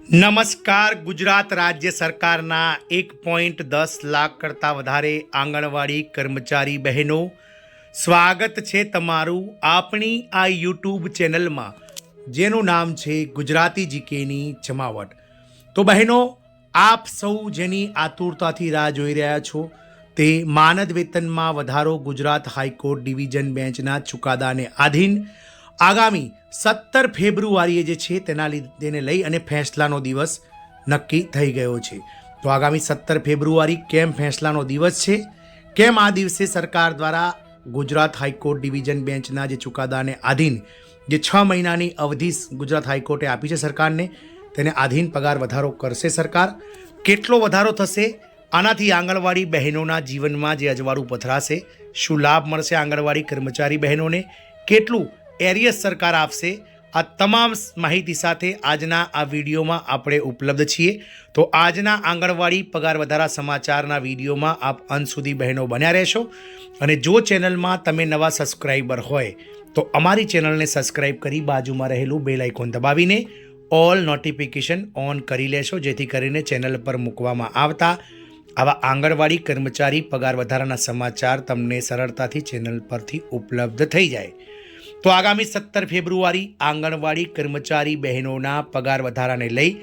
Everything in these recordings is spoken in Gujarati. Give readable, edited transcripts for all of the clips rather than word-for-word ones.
નમસ્કાર. ગુજરાત રાજ્ય સરકારના 1.10 લાખ કરતાં વધારે આંગણવાડી કર્મચારી બહેનો, સ્વાગત છે તમારું આપણી આ યુટ્યુબ ચેનલમાં, જેનું નામ છે ગુજરાતી જીકેની જમાવટ. તો બહેનો, આપ સૌ જેની આતુરતાથી રાહ જોઈ રહ્યા છો તે માનદ વેતનમાં વધારો ગુજરાત હાઈકોર્ટ ડિવિઝન બેન્ચના ચુકાદાને આધીન આગામી 17 ફેબ્રુઆરીએ જે છે તેને લઈ અને ફેંસલાનો દિવસ નક્કી થઈ ગયો છે. તો આગામી 17 ફેબ્રુઆરી કેમ ફેંસલાનો દિવસ છે, કેમ આ દિવસે સરકાર દ્વારા ગુજરાત હાઈકોર્ટ ડિવિઝન બેન્ચના જે ચુકાદાને આધીન જે 6 મહિનાની અવધિ ગુજરાત હાઈકોર્ટે આપી છે સરકારને, તેને આધીન પગાર વધારો કરશે સરકાર. કેટલો વધારો થશે, આનાથી આંગણવાડી બહેનોના જીવનમાં જે અજવાળું પથરાશે, શું લાભ મળશે આંગણવાડી કર્મચારી બહેનોને, કેટલું એરિયસ સરકાર આપશે, આ તમામ માહિતી સાથે આજના આ વિડીયોમાં આપણે ઉપલબ્ધ છીએ. તો આજના આંગણવાડી પગાર વધારા સમાચારના વિડીયોમાં આપ અંત સુધી બહેનો બન્યા રહેશો. અને જો ચેનલમાં તમે નવા સબસ્ક્રાઈબર હોય તો અમારી ચેનલને સબસ્ક્રાઈબ કરી બાજુમાં રહેલું બેલ આઇકોન દબાવીને ઓલ નોટિફિકેશન ઓન કરી લેશો, જેથી કરીને ચેનલ પર મૂકવામાં આવતા આવા આંગણવાડી કર્મચારી પગાર વધારાના સમાચાર તમને સરળતાથી ચેનલ પરથી ઉપલબ્ધ થઈ જાય. તો આગામી 17 ફેબ્રુઆરી આંગણવાડી કર્મચારી બહેનોના પગાર વધારાને લઈ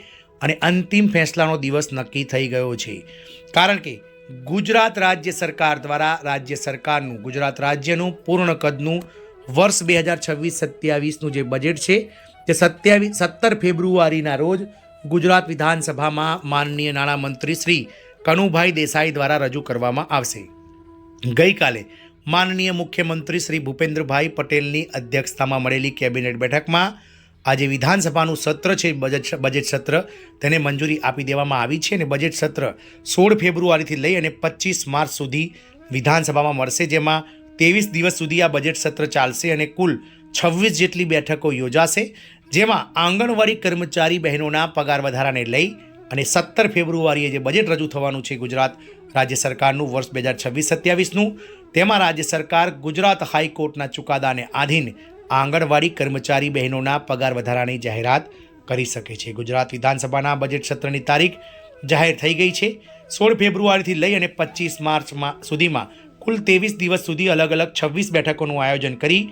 અને અંતિમ ફેંસલાનો દિવસ નક્કી થઈ ગયો છે. કારણ કે ગુજરાત રાજ્ય સરકાર દ્વારા ગુજરાત રાજ્યનું પૂર્ણ કદનું વર્ષ 2026-27નું જે બજેટ છે તે 17 ફેબ્રુઆરીના રોજ ગુજરાત વિધાનસભામાં માનનીય નાણામંત્રી શ્રી કનુભાઈ દેસાઈ દ્વારા રજૂ કરવામાં આવશે. ગઈકાલે માનનીય મુખ્યમંત્રી શ્રી ભૂપેન્દ્રભાઈ પટેલની અધ્યક્ષતામાં મળેલી કેબિનેટ બેઠકમાં આજે વિધાનસભાનું સત્ર છે, બજેટ સત્ર, તેને મંજૂરી આપી દેવામાં આવી છે. અને બજેટ સત્ર 16 ફેબ્રુઆરીથી લઈ અને 25 માર્ચ સુધી વિધાનસભામાં મળશે, જેમાં 23 દિવસ સુધી આ બજેટ સત્ર ચાલશે અને કુલ 26 જેટલી બેઠકો યોજાશે, જેમાં આંગણવાડી કર્મચારી બહેનોના પગાર વધારાને લઈ અને 17 ફેબ્રુઆરીએ જે બજેટ રજૂ થવાનું છે ગુજરાત રાજ્ય સરકારનું વર્ષ 2026-27નું, તેમાં રાજ્ય સરકાર ગુજરાત હાઈકોર્ટના ચુકાદાને આધીન આંગણવાડી કર્મચારી બહેનોના પગાર વધારાની જાહેરાત કરી શકે છે. ગુજરાત વિધાનસભાના બજેટ સત્રની તારીખ જાહેર થઈ ગઈ છે. 16 ફેબ્રુઆરીથી લઈ અને 25 માર્ચ સુધીમાં કુલ 23 દિવસ સુધી અલગ અલગ 26 બેઠકોનું આયોજન કરી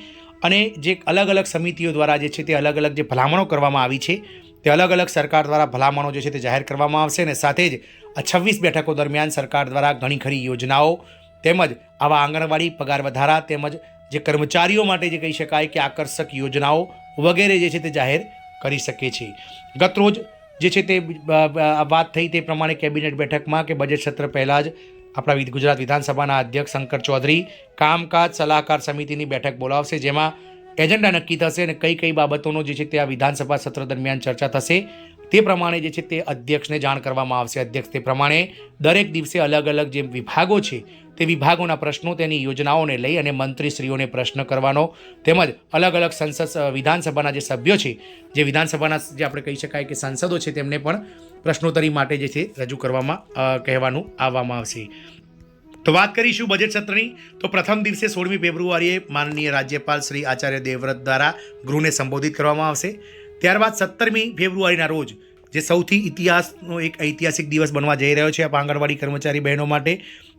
અને જે અલગ અલગ સમિતિઓ દ્વારા જે છે તે અલગ અલગ જે ભલામણો કરવામાં આવી છે તે અલગ અલગ સરકાર દ્વારા ભલામણો જે છે તે જાહેર કરવામાં આવશે. અને સાથે જ આ 26 બેઠકો દરમિયાન સરકાર દ્વારા ઘણી ખરી યોજનાઓ તેમજ આવા આંગણવાડી પગાર વધારા તેમજ જે કર્મચારીઓ માટે જે કહી શકાય કે આકર્ષક યોજનાઓ વગેરે જે છે તે જાહેર કરી શકે છે. ગતરોજ જે છે તે વાત થઈ તે પ્રમાણે કેબિનેટ બેઠકમાં કે બજેટ સત્ર પહેલાં જ આપણા ગુજરાત વિધાનસભાના અધ્યક્ષ શંકર ચૌધરી કામકાજ સલાહકાર સમિતિની બેઠક બોલાવશે, જેમાં એજન્ડા નક્કી થશે અને કઈ કઈ બાબતોનો જે છે તે આ વિધાનસભા સત્ર દરમિયાન ચર્ચા થશે તે પ્રમાણે જે છે તે અધ્યક્ષને જાણ કરવામાં આવશે. અધ્યક્ષ તે પ્રમાણે દરેક દિવસે અલગ અલગ જે વિભાગો છે તે વિભાગોના પ્રશ્નો, તેની યોજનાઓને લઈ અને મંત્રીશ્રીઓને પ્રશ્ન કરવાનો તેમજ અલગ અલગ વિધાનસભાના જે સભ્યો છે, જે વિધાનસભાના જે આપણે કહી શકાય કે સાંસદો છે, તેમને પણ પ્રશ્નોત્તરી માટે જે છે રજૂ કરવામાં કહેવાનું આવવામાં આવશે. તો વાત કરીશું બજેટ સત્રની. તો પ્રથમ દિવસે 16મી ફેબ્રુઆરીએ માનનીય રાજ્યપાલ શ્રી આચાર્ય દેવવ્રત દ્વારા ગૃહને સંબોધિત કરવામાં આવશે. ત્યારબાદ 17મી ફેબ્રુઆરીના રોજ જે સૌથી ઇતિહાસનો એક ઐતિહાસિક દિવસ બનવા જઈ રહ્યો છે આંગણવાડી કર્મચારી બહેનો માટે,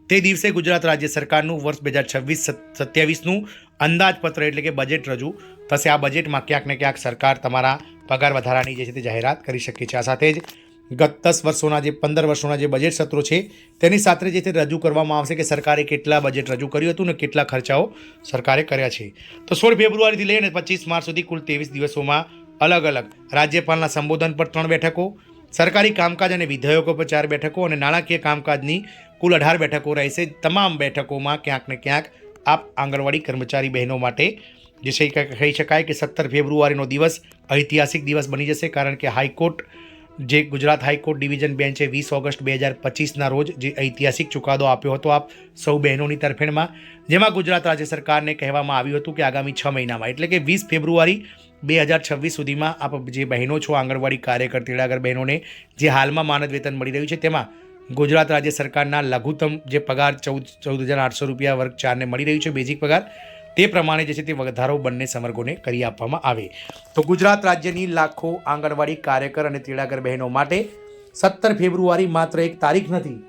તે દિવસે ગુજરાત રાજ્ય સરકારનું વર્ષ 2026-27નું અંદાજપત્ર એટલે કે બજેટ રજૂ થશે. આ બજેટમાં ક્યાંક ને ક્યાંક સરકાર તમારા પગાર વધારાની જે છે તે જાહેરાત કરી શકે છે. આ સાથે જ ગત 15 વર્ષોના જે બજેટ સત્રો છે તેની સાથે જે તે રજૂ કરવામાં આવશે કે સરકારે કેટલા બજેટ રજૂ કર્યું હતું અને કેટલા ખર્ચાઓ સરકારે કર્યા છે. તો 16 ફેબ્રુઆરીથી લઈને 25 માર્ચ સુધી કુલ 23 દિવસોમાં અલગ અલગ રાજ્યપાલના સંબોધન પર 3 બેઠકો, સરકારી કામકાજ અને વિધેયકો પર 4 બેઠકો અને નાણાકીય કામકાજની કુલ 18 બેઠકો રહેશે. તમામ બેઠકોમાં ક્યાંક ને ક્યાંક આપ આંગણવાડી કર્મચારી બહેનો માટે જે છે કહી શકાય કે 17 ફેબ્રુઆરીનો દિવસ ઐતિહાસિક દિવસ બની જશે. કારણ કે હાઈકોર્ટ જે ગુજરાત હાઈકોર્ટ ડિવિઝન બેન્ચે 20 ઓગસ્ટ 2025ના રોજ જે ઐતિહાસિક ચુકાદો આપ્યો હતો આપ સૌ બહેનોની તરફેણમાં, જેમાં ગુજરાત રાજ્ય સરકારને કહેવામાં આવ્યું હતું કે આગામી 6 મહિનામાં એટલે કે 20 ફેબ્રુઆરી 2026 સુધીમાં આપ જે બહેનો છો આંગણવાડી કાર્યકર તેડાગર બહેનોને જે હાલમાં માનદ વેતન મળી રહ્યું છે તેમાં ગુજરાત રાજ્ય સરકારના લઘુત્તમ જે પગાર 14,800 રૂપિયા વર્ગ 4ને મળી રહ્યું છે બેઝિક પગાર, તે પ્રમાણે જે છે તે વધારો બંને સમર્ગોને કરી આપવામાં આવે. તો ગુજરાત રાજ્યની લાખો આંગણવાડી કાર્યકર અને તેડાગર બહેનો માટે 17 ફેબ્રુઆરી માત્ર એક તારીખ નથી,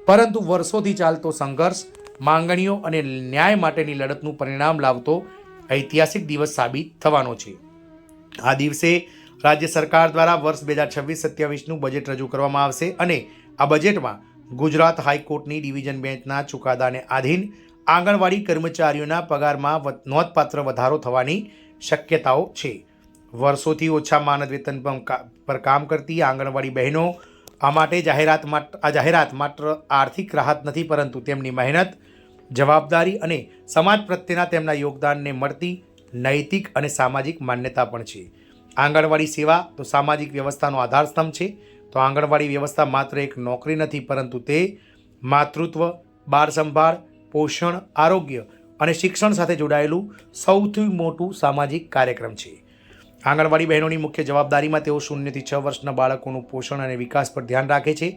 પરંતુ વર્ષોથી ચાલતો સંઘર્ષ, માંગણીઓ અને ન્યાય માટેની લડતનું પરિણામ લાવતો ઐતિહાસિક દિવસ સાબિત થવાનો છે. આ દિવસે રાજ્ય સરકાર દ્વારા વર્ષ 2026-27નું બજેટ રજૂ કરવામાં આવશે અને આ બજેટમાં ગુજરાત હાઈકોર્ટની ડિવિઝન બેન્ચના ચુકાદાને આધીન આંગણવાડી કર્મચારીઓના પગારમાં નોંધપાત્ર વધારો થવાની શક્યતાઓ છે. વર્ષોથી ઓછા માનદ વેતન પર કામ કરતી આંગણવાડી બહેનો આ માટે જાહેરાત માત્ર આર્થિક રાહત નથી, પરંતુ તેમની મહેનત, જવાબદારી અને સમાજ પ્રત્યેના તેમના યોગદાનને મળતી નૈતિક અને સામાજિક માન્યતા પણ છે. આંગણવાડી સેવા તો સામાજિક વ્યવસ્થાનો આધારસ્તંભ છે. તો આંગણવાડી વ્યવસ્થા માત્ર એક નોકરી નથી, પરંતુ તે માતૃત્વ, બાળ સંભાળ, પોષણ, આરોગ્ય અને શિક્ષણ સાથે જોડાયેલું સૌથી મોટું સામાજિક કાર્યક્રમ છે. આંગણવાડી બહેનોની મુખ્ય જવાબદારીમાં તેઓ 0 થી 6 વર્ષના બાળકોનું પોષણ અને વિકાસ પર ધ્યાન રાખે છે.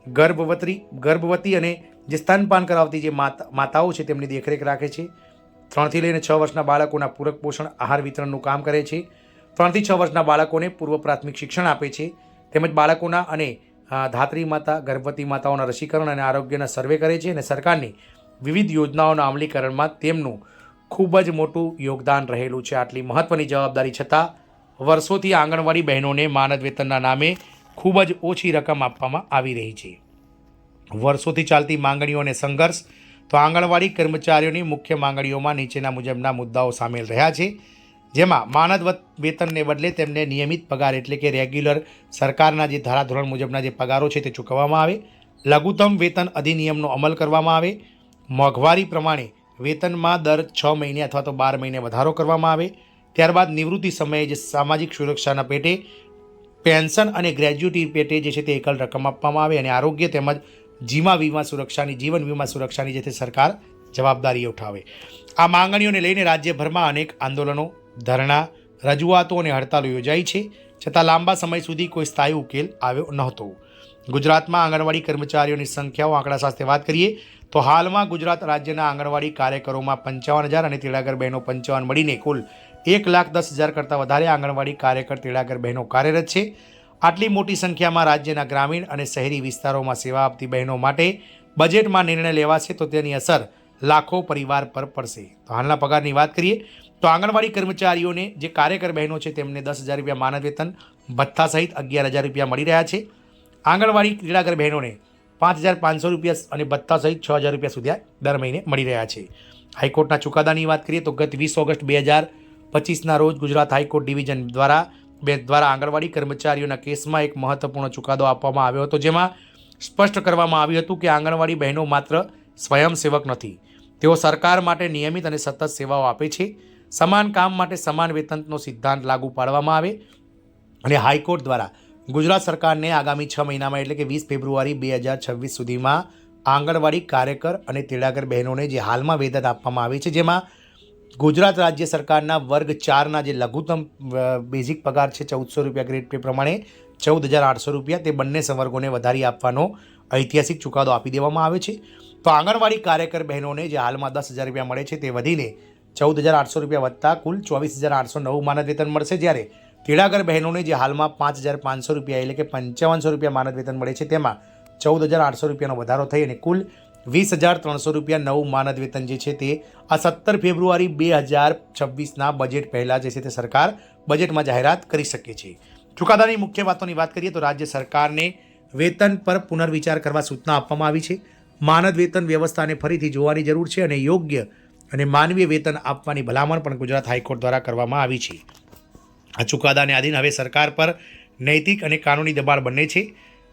ગર્ભવતી અને જે સ્તનપાન કરાવતી જે માતાઓ છે તેમની દેખરેખ રાખે છે. 3 થી લઈને 6 વર્ષના બાળકોના પૂરક પોષણ આહાર વિતરણનું કામ કરે છે. 3 થી 6 વર્ષના બાળકોને પૂર્વ પ્રાથમિક શિક્ષણ આપે છે. તેમજ બાળકોના અને ધાત્રી માતા, ગર્ભવતી માતાઓના રસીકરણ અને આરોગ્યના સર્વે કરે છે અને સરકારની વિવિધ યોજનાઓના અમલીકરણમાં તેમનું ખૂબ જ મોટું યોગદાન રહેલું છે. આટલી મહત્ત્વની જવાબદારી છતાં વર્ષોથી આંગણવાડી બહેનોને માનદ વેતનના નામે ખૂબ જ ઓછી રકમ આપવામાં આવી રહી છે. વર્ષોથી ચાલતી માંગણીઓ અને સંઘર્ષ. તો આંગણવાડી કર્મચારીઓની મુખ્ય માંગણીઓમાં નીચેના મુજબના મુદ્દાઓ સામેલ રહ્યા છે, જેમાં માનદ વેતનને બદલે તેમને નિયમિત પગાર એટલે કે રેગ્યુલર સરકારના જે ધારાધોરણ મુજબના જે પગારો છે તે ચૂકવવામાં આવે. લઘુત્તમ વેતન અધિનિયમનો અમલ કરવામાં આવે. મોંઘવારી પ્રમાણે વેતનમાં દર 6 મહિને અથવા તો 12 મહિને વધારો કરવામાં આવે. ત્યારબાદ નિવૃત્તિ સમયે જે સામાજિક સુરક્ષાના પેટે પેન્શન અને ગ્રેજ્યુટી પેટે જે છે તે એકલ રકમ આપવામાં આવે અને આરોગ્ય તેમજ જીવન વીમા સુરક્ષાની જે તે સરકાર જવાબદારી ઉઠાવે. આ માંગણીઓને લઈને રાજ્યભરમાં અનેક આંદોલનો, ધરણા, રજૂઆતો અને હડતાલો યોજાઈ છે, છતાં લાંબા સમય સુધી કોઈ સ્થાયી ઉકેલ આવ્યો નહોતો. ગુજરાતમાં આંગણવાડી કર્મચારીઓની સંખ્યાઓ આંકડા સાથે વાત કરીએ તો હાલમાં ગુજરાત રાજ્યના આંગણવાડી કાર્યકરોમાં 55,000 અને તેડાગર બહેનો 55 મળીને કુલ 1,10,000 કરતાં વધારે આંગણવાડી કાર્યકર તેડાગર બહેનો કાર્યરત છે. આટલી મોટી સંખ્યામાં રાજ્યના ગ્રામીણ અને શહેરી વિસ્તારોમાં સેવા આપતી બહેનો માટે બજેટમાં નિર્ણય લેવાશે તો તેની અસર લાખો પરિવાર પર પડશે. તો હાલના પગારની વાત કરીએ તો આંગણવાડી કર્મચારીઓને જે કાર્યકર બહેનો છે તેમને 10,000 રૂપિયા માનદ વેતન ભથ્થા સહિત 11,000 રૂપિયા મળી રહ્યા છે. આંગણવાડી તેડાગર બહેનોને 5,500 રૂપિયા અને ભથ્થા સહિત 6,000 રૂપિયા સુધી દર મહિને મળી રહ્યા છે. હાઈકોર્ટના ચુકાદાની વાત કરીએ તો ગત 20 ઓગસ્ટ 2025ના રોજ ગુજરાત હાઈકોર્ટ ડિવિઝન દ્વારા આંગણવાડી કર્મચારીઓના કેસમાં એક મહત્વપૂર્ણ ચુકાદો આપવામાં આવ્યો હતો, જેમાં સ્પષ્ટ કરવામાં આવ્યું હતું કે આંગણવાડી બહેનો માત્ર સ્વયંસેવક નથી, તેઓ સરકાર માટે નિયમિત અને સતત સેવાઓ આપે છે. સમાન કામ માટે સમાન વેતનનો સિદ્ધાંત લાગુ પાડવામાં આવે અને હાઈકોર્ટ દ્વારા ગુજરાત સરકારને આગામી 6 મહિનામાં એટલે કે 20 ફેબ્રુઆરી 2026 સુધીમાં આંગણવાડી કાર્યકર અને તેડાગર બહેનોને જે હાલમાં વેતન આપવામાં આવે છે, જેમાં ગુજરાત રાજ્ય સરકારના વર્ગ 4ના જે લઘુત્તમ બેઝિક પગાર છે 1,400 રૂપિયા ગ્રેડ પે પ્રમાણે 14,800 રૂપિયા, તે બંને સંવર્ગોને વધારી આપવાનો ઐતિહાસિક ચુકાદો આપી દેવામાં આવે છે. તો આંગણવાડી કાર્યકર બહેનોને જે હાલમાં 10,000 રૂપિયા મળે છે તે વધીને 14,800 રૂપિયા વત્તા કુલ 24,809 માનદ વેતન મળશે, જ્યારે તેડાગર બહેનોને જે હાલમાં 5,500 રૂપિયા એટલે કે 5500 રૂપિયા માનદ વેતન મળે છે તેમાં 14,800 રૂપિયાનો વધારો થઈ અને કુલ 20,300 રૂપિયા નવું માનદ વેતન જે છે તે આ 17 ફેબ્રુઆરી 2026ના બજેટ પહેલાં જે છે તે સરકાર બજેટમાં જાહેરાત કરી શકે છે. ચુકાદાની મુખ્ય વાતોની વાત કરીએ તો રાજ્ય સરકારને વેતન પર પુનર્વિચાર કરવા સૂચના આપવામાં આવી છે. માનદ વેતન વ્યવસ્થાને ફરીથી જોવાની જરૂર છે અને યોગ્ય અને માનવીય વેતન આપવાની ભલામણ પણ ગુજરાત હાઈકોર્ટ દ્વારા કરવામાં આવી છે. આ ચુકાદાને આધીન હવે સરકાર પર નૈતિક અને કાનૂની દબાણ બંને છે.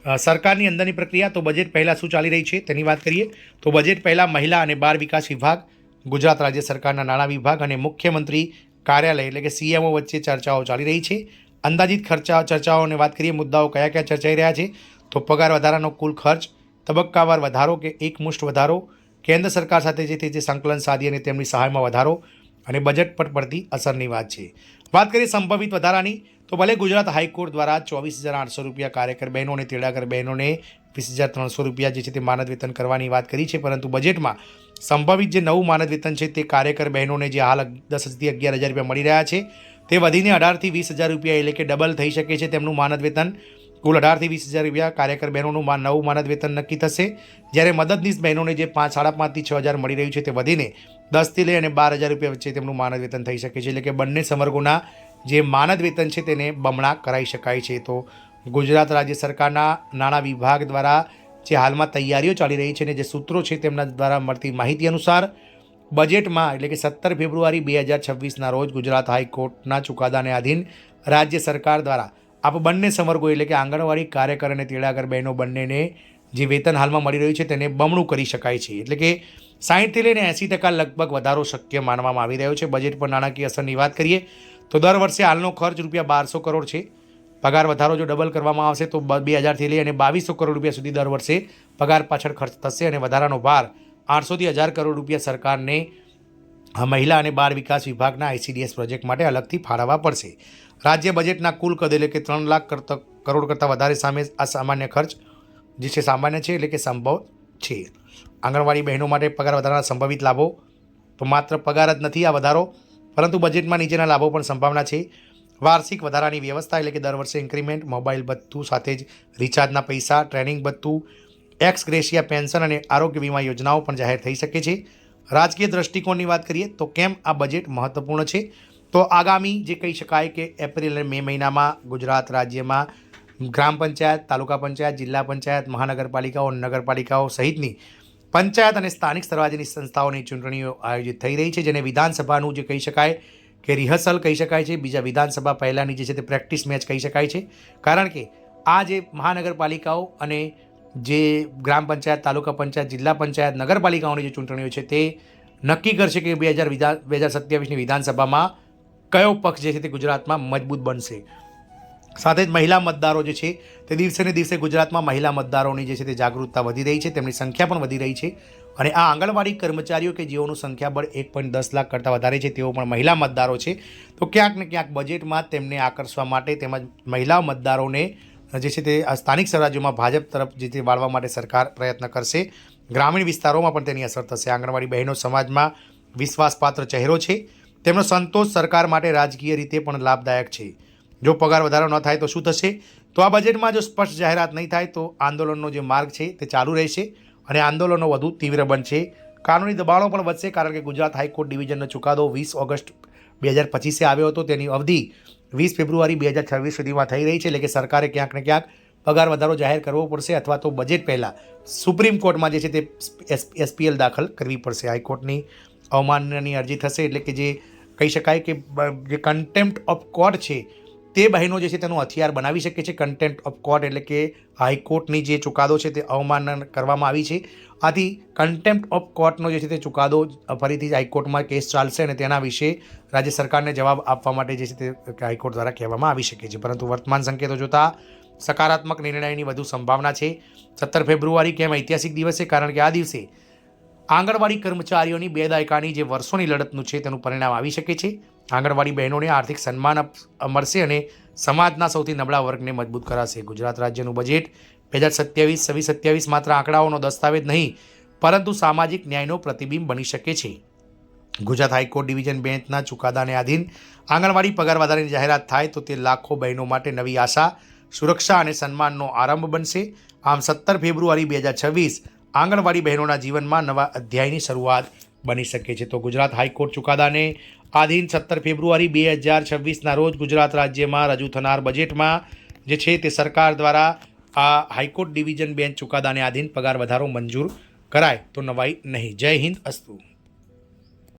સરકારની અંદરની પ્રક્રિયા તો બજેટ પહેલાં શું ચાલી રહી છે તેની વાત કરીએ તો બજેટ પહેલાં મહિલા અને બાળ વિકાસ વિભાગ, ગુજરાત રાજ્ય સરકારના નાણાં વિભાગ અને મુખ્યમંત્રી કાર્યાલય એટલે કે CMO વચ્ચે ચર્ચાઓ ચાલી રહી છે. અંદાજિત ચર્ચાઓની વાત કરીએ, મુદ્દાઓ કયા કયા ચર્ચાઈ રહ્યા છે તો પગાર વધારાનો કુલ ખર્ચ, તબક્કાવાર વધારો કે એકમુષ્ટ વધારો, કેન્દ્ર સરકાર સાથે જે સંકલન સાધી અને તેમની સહાયમાં વધારો અને બજેટ પર પડતી અસરની વાત છે. વાત કરીએ સંભવિત વધારાની તો ભલે ગુજરાત હાઈકોર્ટ દ્વારા 24,800 રૂપિયા કાર્યકર બહેનો અને તેડાગર બહેનોને 21,300 રૂપિયા જે છે તે માનદ વેતન કરવાની વાત કરી છે, પરંતુ બજેટમાં સંભવિત જે નવું માનદ વેતન છે તે કાર્યકર બહેનોને જે હાલ 10,000થી 11,000 રૂપિયા મળી રહ્યા છે તે વધીને 18,000થી 20,000 રૂપિયા એટલે કે ડબલ થઈ શકે છે તેમનું માનદ વેતન. કુલ 18,000થી 20,000 રૂપિયા કાર્યકર બહેનોનું નવું માનદ વેતન નક્કી થશે, જ્યારે મદદનીશ બહેનોને જે 5,500થી 6,000 મળી રહ્યું છે તે વધીને 10થી લઈ અને 12,000 રૂપિયા વચ્ચે તેમનું માનદ વેતન થઈ શકે છે. એટલે કે બંને સંવર્ગોના જે માનદ વેતન છે તેને બમણા કરાઈ શકાય છે. તો ગુજરાત રાજ્ય સરકારના નાણાં વિભાગ દ્વારા જે હાલમાં તૈયારીઓ ચાલી રહી છે અને જે સૂત્રો છે તેમના દ્વારા મળતી માહિતી અનુસાર બજેટમાં એટલે કે 17 ફેબ્રુઆરી 2026ના રોજ ગુજરાત હાઈકોર્ટના ચુકાદાને આધીન રાજ્ય સરકાર દ્વારા બંને સંવર્ગો એટલે કે આંગણવાડી કાર્યકર અને તેડાગર બહેનો બંનેને જે વેતન હાલમાં મળી રહ્યું છે તેને બમણું કરી શકાય છે. એટલે કે 60થી લઈને 80% લગભગ વધારો શક્ય માનવામાં આવી રહ્યો છે. બજેટ પર નાણાકીય અસરની વાત કરીએ તો દર વર્ષે હાલનો ખર્ચ ₹1200 કરોડ છે. પગાર વધારો જો ડબલ કરવામાં આવશે તો 2,000થી લઈ અને 2,200 કરોડ રૂપિયા સુધી દર વર્ષે પગાર પાછળ ખર્ચ થશે અને વધારાનો ભાર 800થી 1,000 કરોડ રૂપિયા સરકારને મહિલા અને બાળ વિકાસ વિભાગના ICDS પ્રોજેક્ટ માટે અલગથી ફાળવવા પડશે. રાજ્ય બજેટના કુલ કદ એટલે કે 3 લાખ કરોડ કરતાં વધારે સામે આ સામાન્ય ખર્ચ જે છે સામાન્ય છે એટલે કે સંભવ છે. આંગણવાડી બહેનો માટે પગાર વધારાના સંભવિત લાભો તો માત્ર પગાર જ નથી આ વધારો, પરંતુ બજેટમાં નીચેના લાભો પણ સંભાવના છે. વાર્ષિક વધારાની વ્યવસ્થા એટલે કે દર વર્ષે ઇન્ક્રીમેન્ટ, મોબાઈલ ભથ્થું સાથે જ રિચાર્જના પૈસા, ટ્રેનિંગ ભથ્થું, એક્સ ગ્રેશિયા પેન્શન અને આરોગ્ય વીમા યોજનાઓ પણ જાહેર થઈ શકે છે. રાજકીય દ્રષ્ટિકોણની વાત કરીએ તો કેમ આ બજેટ મહત્વપૂર્ણ છે, તો આગામી જે કહી શકાય કે એપ્રિલ અને મે મહિનામાં ગુજરાત રાજ્યમાં ગ્રામ પંચાયત, તાલુકા પંચાયત, જિલ્લા પંચાયત, મહાનગરપાલિકાઓ, નગરપાલિકાઓ સહિતની પંચાયત અને સ્થાનિક સ્વરાજ્યની સંસ્થાઓની ચૂંટણીઓ આયોજિત થઈ રહી છે, જેને વિધાનસભાનું જે કહી શકાય કે રિહર્સલ કહી શકાય છે, બીજા વિધાનસભા પહેલાંની જે છે તે પ્રેક્ટિસ મેચ કહી શકાય છે. કારણ કે આ જે મહાનગરપાલિકાઓ અને જે ગ્રામ પંચાયત, તાલુકા પંચાયત, જિલ્લા પંચાયત, નગરપાલિકાઓની જે ચૂંટણીઓ છે તે નક્કી કરશે કે 2027ની વિધાનસભામાં કયો પક્ષ જે છે તે ગુજરાતમાં મજબૂત બનશે. સાથે જ મહિલા મતદારો જે છે તે દિવસે ને દિવસે ગુજરાતમાં મહિલા મતદારોની જે છે તે જાગૃતતા વધી રહી છે, તેમની સંખ્યા પણ વધી રહી છે. અને આ આંગણવાડી કર્મચારીઓ કે જેઓનું સંખ્યાબળ 1.10 લાખ કરતાં વધારે છે તેઓ પણ મહિલા મતદારો છે. તો ક્યાંક ને ક્યાંક બજેટમાં તેમને આકર્ષવા માટે તેમજ મહિલા મતદારોને જે છે તે સ્થાનિક સ્વરાજ્યોમાં ભાજપ તરફ જે તે વાળવા માટે સરકાર પ્રયત્ન કરશે. ગ્રામીણ વિસ્તારોમાં પણ તેની અસર થશે. આંગણવાડી બહેનો સમાજમાં વિશ્વાસપાત્ર ચહેરો છે, તેમનો સંતોષ સરકાર માટે રાજકીય રીતે પણ લાભદાયક છે. જો પગાર વધારો ન થાય તો શું થશે, તો આ બજેટમાં જો સ્પષ્ટ જાહેરાત નહીં થાય તો આંદોલનનો જે માર્ગ છે તે ચાલુ રહેશે અને આંદોલનો વધુ તીવ્ર બનશે. કાનૂની દબાણો પણ વધશે, કારણ કે ગુજરાત હાઈકોર્ટ ડિવિઝનનો ચુકાદો 20 ઓગસ્ટ 2025 આવ્યો હતો. તેની અવધિ 20 ફેબ્રુઆરી 2026 સુધીમાં થઈ રહી છે. એટલે કે સરકારે ક્યાંક ને ક્યાંક પગાર વધારો જાહેર કરવો પડશે અથવા તો બજેટ પહેલાં સુપ્રીમ કોર્ટમાં જે છે તે SPL દાખલ કરવી પડશે. હાઈકોર્ટની અવમાનનાની અરજી થશે, એટલે કે જે કહી શકાય કે જે કન્ટેમ્પ્ટ ઓફ કોર્ટ છે તે બહેનો જે છે તેનું હથિયાર બનાવી શકે છે. કન્ટેમ્પ્ટ ઓફ કોર્ટ એટલે કે હાઈકોર્ટની જે ચુકાદો છે તે અવમાનના કરવામાં આવી છે. આથી કન્ટેમ્પ્ટ ઓફ કોર્ટનો જે છે તે ચુકાદો ફરીથી હાઈકોર્ટમાં કેસ ચાલશે અને તેના વિશે રાજ્ય સરકારને જવાબ આપવા માટે જે છે તે હાઈકોર્ટ દ્વારા કહેવામાં આવી શકે છે. પરંતુ વર્તમાન સંકેતો જોતાં સકારાત્મક નિર્ણયની વધુ સંભાવના છે. 17 ફેબ્રુઆરી કેમ ઐતિહાસિક દિવસ છે, કારણ કે આ દિવસે આંગણવાડી કર્મચારીઓની 2 દાયકાની જે વર્ષોની લડતનું છે તેનું પરિણામ આવી શકે છે. આંગણવાડી બહેનોને આર્થિક સન્માન મળશે અને સમાજના સૌથી નબળા વર્ગને મજબૂત કરાશે. ગુજરાત રાજ્યનું બજેટ 2027 માત્ર આંકડાઓનો દસ્તાવેજ નહીં, પરંતુ સામાજિક ન્યાયનો પ્રતિબિંબ બની શકે છે. ગુજરાત હાઈકોર્ટ ડિવિઝન બેન્ચના ચુકાદાને આધીન આંગણવાડી પગાર વધારાની જાહેરાત થાય તો તે લાખો બહેનો માટે નવી આશા, સુરક્ષા અને સન્માનનો આરંભ બનશે. આમ 17 ફેબ્રુઆરી 2026 આંગણવાડી બહેનોના જીવનમાં નવા અધ્યાયની શરૂઆત બની શકે છે. તો ગુજરાત હાઈકોર્ટ ચુકાદાને આધીન 17 ફેબ્રુઆરી 2026ના રોજ ગુજરાત રાજ્યમાં રજૂ થનાર બજેટમાં જે છે તે સરકાર દ્વારા આ હાઈકોર્ટ ડિવિઝન બેન્ચ ચુકાદાને આધીન પગાર વધારો મંજૂર કરાય તો નવાઈ નહીં. જય હિન્દ, અસ્તુ.